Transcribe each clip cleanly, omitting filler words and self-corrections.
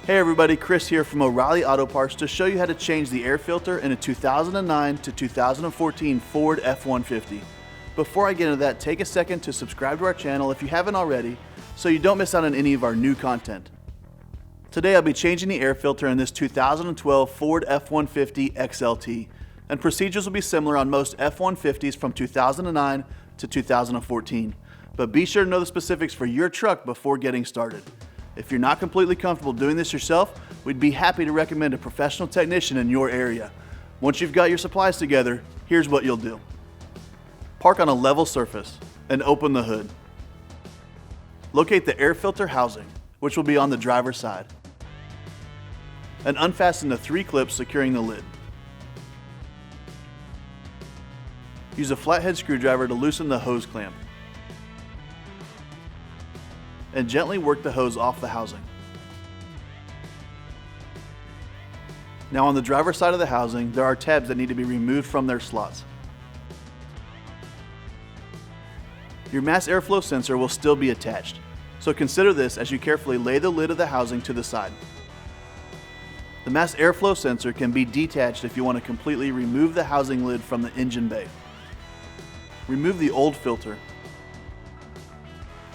Hey everybody, Chris here from O'Reilly Auto Parts to show you how to change the air filter in a 2009 to 2014 Ford F-150. Before I get into that, take a second to subscribe to our channel if you haven't already, so you don't miss out on any of our new content. Today I'll be changing the air filter in this 2012 Ford F-150 XLT, and procedures will be similar on most F-150s from 2009 to 2014. But be sure to know the specifics for your truck before getting started. If you're not completely comfortable doing this yourself, we'd be happy to recommend a professional technician in your area. Once you've got your supplies together, here's what you'll do. Park on a level surface and open the hood. Locate the air filter housing, which will be on the driver's side, and unfasten the 3 clips securing the lid. Use a flathead screwdriver to loosen the hose clamp, and gently work the hose off the housing. Now on the driver's side of the housing, there are tabs that need to be removed from their slots. Your mass airflow sensor will still be attached, so consider this as you carefully lay the lid of the housing to the side. The mass airflow sensor can be detached if you want to completely remove the housing lid from the engine bay. Remove the old filter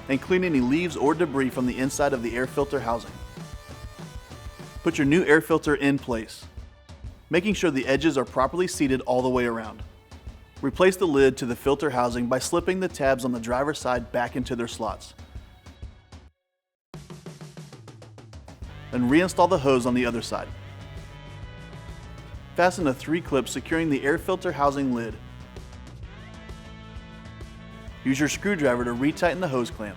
and clean any leaves or debris from the inside of the air filter housing. Put your new air filter in place, making sure the edges are properly seated all the way around. Replace the lid to the filter housing by slipping the tabs on the driver's side back into their slots. And reinstall the hose on the other side. Fasten the 3 clips securing the air filter housing lid. Use your screwdriver to retighten the hose clamp.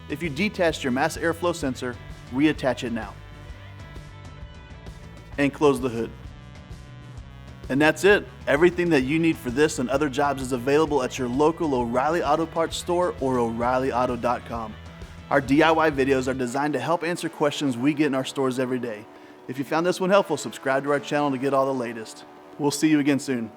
If you detached your mass airflow sensor, reattach it now. And close the hood. And that's it. Everything that you need for this and other jobs is available at your local O'Reilly Auto Parts store or O'ReillyAuto.com. Our DIY videos are designed to help answer questions we get in our stores every day. If you found this one helpful, subscribe to our channel to get all the latest. We'll see you again soon.